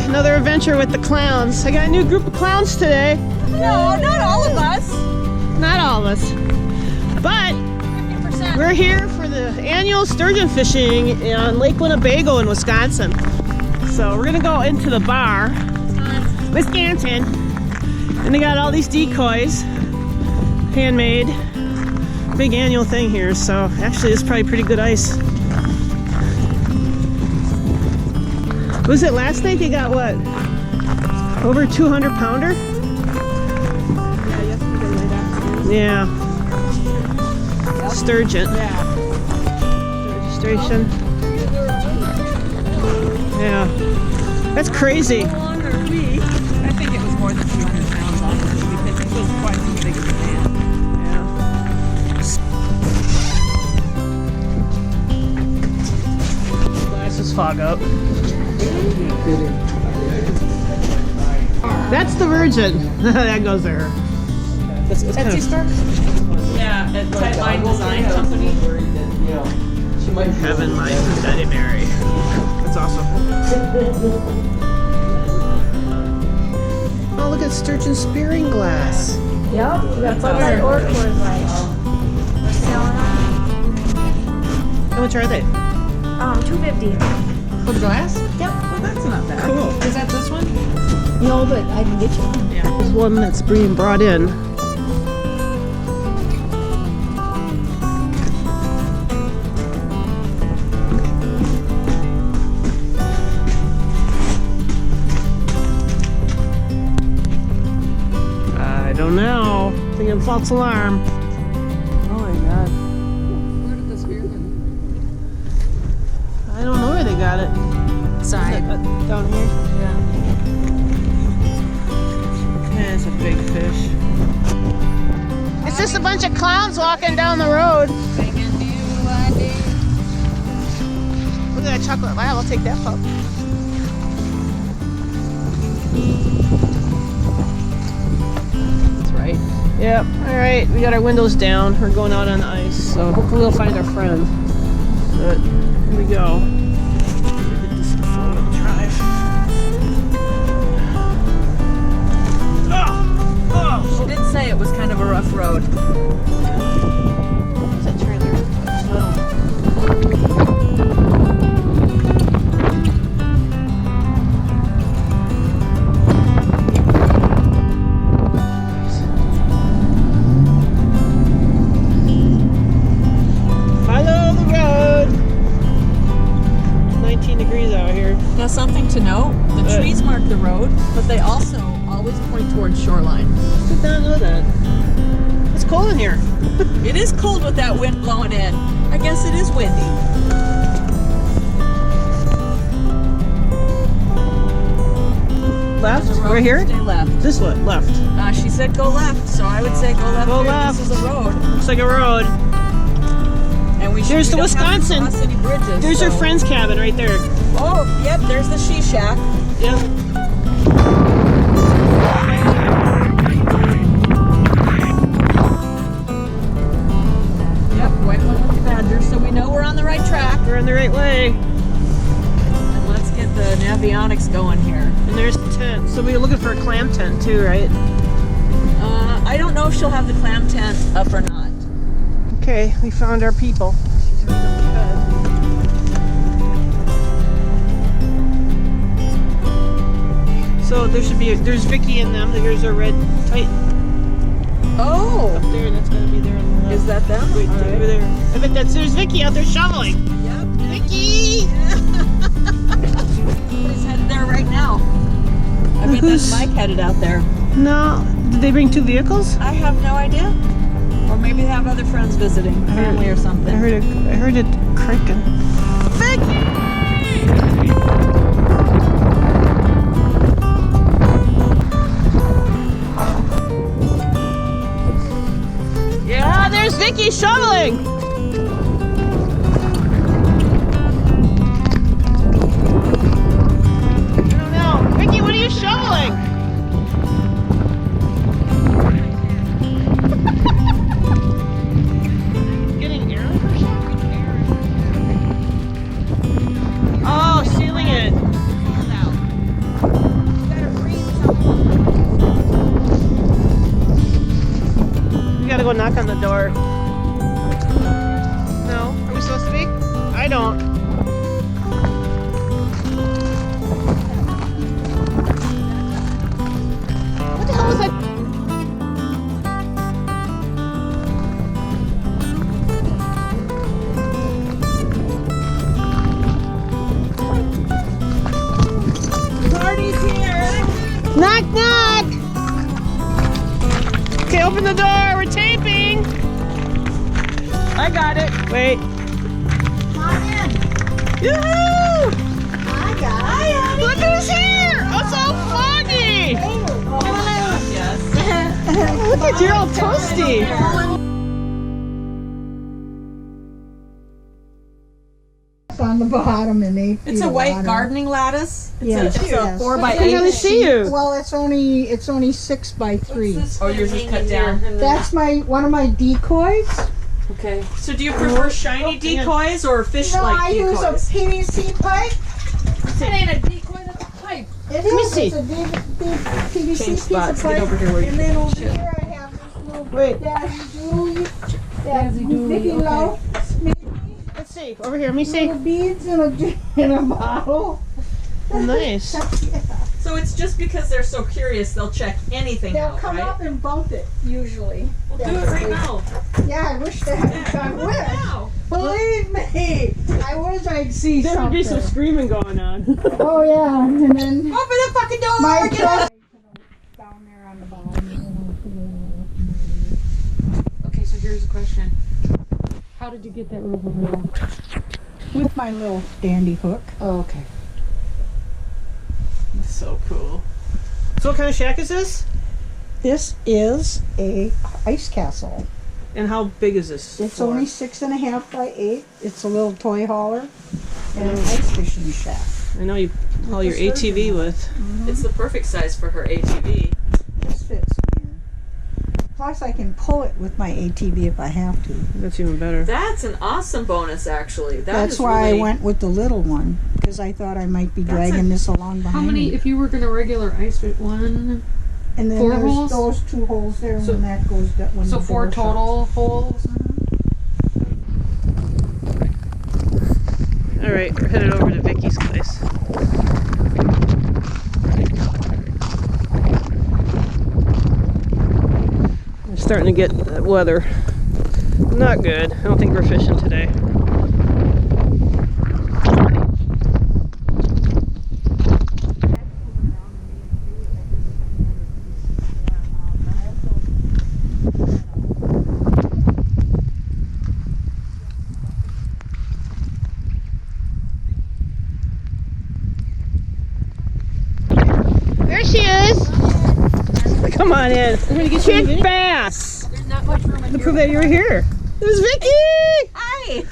another adventure with the clowns. I got a new group of clowns today. No, not all of us. Not all of us. But 50%. we're here for the annual sturgeon fishing on Lake Winnebago in Wisconsin. So we're gonna go into the bar, Wisconsin, and they got all these decoys, handmade. Big annual thing here, so actually it's probably pretty good ice. Was it last night they got what? Over 200 pounder? Yeah, yesterday late afternoon. Yeah. Yep. Sturgeon. Yeah. Registration. Yeah. That's crazy. How long are we? I think it was more than 200 pounds on it because it was quite as big as a man. Yeah. Glasses fog up. That's the Virgin. That goes there. That's kind of store? Yeah, at Tightlines Designs company. Heaven, my Betty Mary. That's awesome. Oh, look at sturgeon spearing glass. Yep, that's what our orc was like. We're selling How much are they? them. $2.50. For the glass? Yep. Well, that's not bad. Cool. Is that this one? No, but I can get you one. Yeah. There's one that's being brought in. I don't know. I think it's false alarm. Oh my god. Where did the spear go? I don't know where they got it. Side. Down here. Yeah. Yeah, it's a big fish. It's just a bunch of clowns walking down the road. Look at that chocolate lab. I'll take that pup. That's right. Yep. All right. We got our windows down. We're going out on the ice, so hopefully we'll find our friend. But here we go. Get this four-wheel drive. She did say it was kind of a rough road. What's that trailer? Follow the road. 19 degrees out here. Now, something to note, the trees mark the road, but they also always point towards shoreline. Did not know that. It's cold in here. It is cold with that wind blowing in. I guess it is windy. Left? The road Right here? Stay left. This way, left. She said go left, so I would say go left. Go here. left. This is a road, Looks like a road. and we There's the we don't have to Wisconsin. cross any bridges. There's so. your friend's cabin right there. Oh, yep. There's the she shack. Yep. Yep. White one with the badger. So we know we're on the right track. We're on the right way. And let's get the navionics going here. And there's the tent. So we're looking for a clam tent too, right? I don't know if she'll have the clam tent up or not. Okay, we found our people. She's right on the bed. So there should be there's Vicky in them. There's a red Titan Oh, up there. That's gonna be there on the left. is that them? Wait, All over there. I bet there's Vicky out there shoveling. Yep. Vicky! Somebody's headed there right now. I bet Who's- that's Mike headed out there. No, did they bring two vehicles? I have no idea. Or maybe they have other friends visiting, family or something. I heard it creaking. Vicky! Yeah, there's Vicky shoveling. I don't know. Vicky, what are you shoveling? Getting air or something? go knock on the door. No? Are we supposed to be? I don't. What the hell was that? Party's here. Knock, knock! Okay, open the door. We're taping. I got it. Wait. Come on in. Yoo-hoo! I got it. Look who's here! Oh, so foggy! Yes. Look at you're all toasty. It's on the bottom and 8 feet It's a of white water. gardening lattice. Yeah. It's a Yes. 4 by I can 8 hardly see you. Well, it's only 6 by 3. Oh, yours is cut down. That's one of my decoys. Okay. So do you prefer shiny decoys or fish No, like I use a decoys? PVC pipe. It ain't a decoy, that's a pipe. It me is. see. It's a PVC Change piece spots. of Get pipe. over here where you And can then over shit. here I have this little Wait. Daisy Mickey Loaf, Let's see. Over here. Let me see. little beads in a bottle. Oh, nice. So it's just because they're so curious, they'll check anything They'll out, come right? up and bump it usually. We'll do it right now. Yeah, I wish that. I Do it wish. now. Believe me, I wish I'd see There would be some something. screaming going on. Oh yeah, and then Open the fucking door! my Get truck out. down there on the bottom. Okay, so here's the question. How did you get that river reel? With my little dandy hook. Oh, okay. So cool. So what kind of shack is this? This is a ice castle. And how big is this? It's floor? only 6.5 by 8. It's a little toy hauler and an ice fishing shack. I know you haul your With the ATV sturgeon. with. It's the perfect size for her ATV. This fits in here. Plus, I can pull it with my ATV if I have to. That's even better. That's an awesome bonus, actually. That's why I went with the little one, because I thought I might be dragging this along behind How many, me. if you were going to regular ice fit one, And then 4 there's holes? those 2 holes there, So- and that goes that when so the 4 door shuts. total holes? All right, we're headed over to Vicky's place. We're starting to get that weather. Not good. I don't think we're fishing today. There she is. Come on in. We're gonna get you bass. There's not much room in To prove that you were here. There's Vicky. Hi!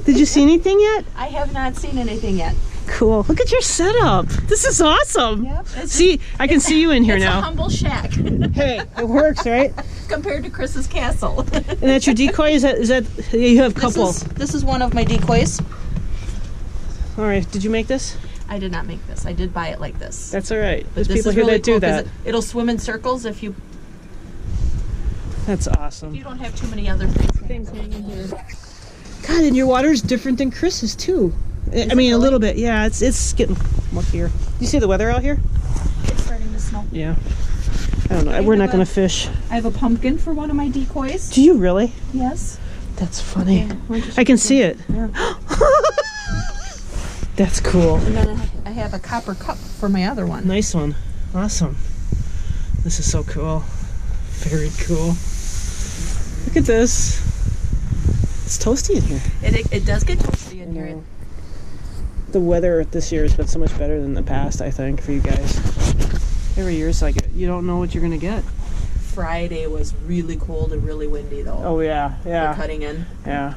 Did you see anything yet? I have not seen anything yet. Cool. Look at your setup. This is awesome. Yep. See, I can see you in here It's a now. humble shack Hey, it works, right? compared to Chris's castle. And that's your decoy? Is that you have a couple? This is one of my decoys. All right. Did you make this? I did not make this. I did buy it like this. That's all right. But There's this people is here really that do cool 'cause that. It'll swim in circles if you That's awesome. don't have too many other things hanging here. God, and your water's different than Chris's too. I mean, a little bit. Yeah, it's getting muckier. You see the weather out here? It's starting to snow. Yeah. I don't know. We're not gonna fish. I have a pumpkin for one of my decoys. Do you really? Yes. That's funny. Yeah, why don't you I can see it. Yeah. That's cool. And then I have a copper cup for my other one. Nice one. Awesome. This is so cool. Very cool. Look at this. It's toasty in here. It does get toasty in here. The weather this year has been so much better than the past, I think, for you guys. Every year it's like you don't know what you're gonna get. Friday was really cold and really windy though. Oh yeah, For yeah, cutting in. yeah.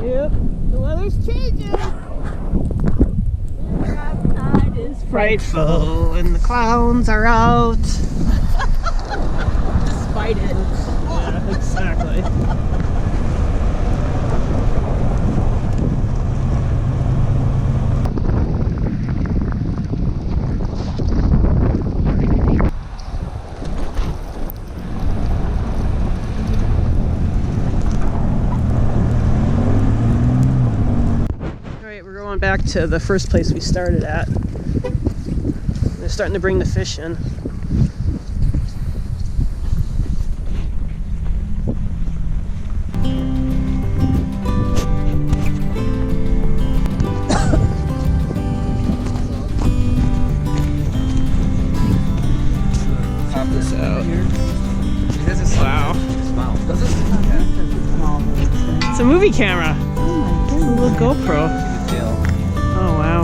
Yep, the weather's changing. Outside is frightful and the clowns are out. Despite it. Yeah, exactly. going back to the first place we started at. They're starting to bring the fish in. Pop this out. Wow. Does it? It's a movie camera. Oh my A goodness. little GoPro. Tail. Oh wow.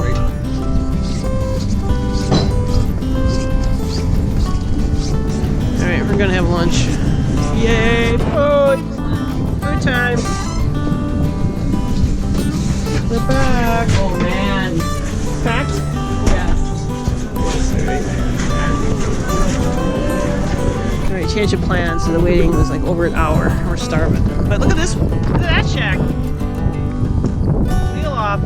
Alright, we're gonna have lunch. Yay! Food! Food time! We're back! Oh man. Packed? Yes. Alright, change of plans. So the waiting was like over an hour. We're starving. But look at this one. Look at that shack. Wheel up.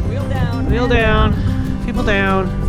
Wheel down. Wheel down. People down.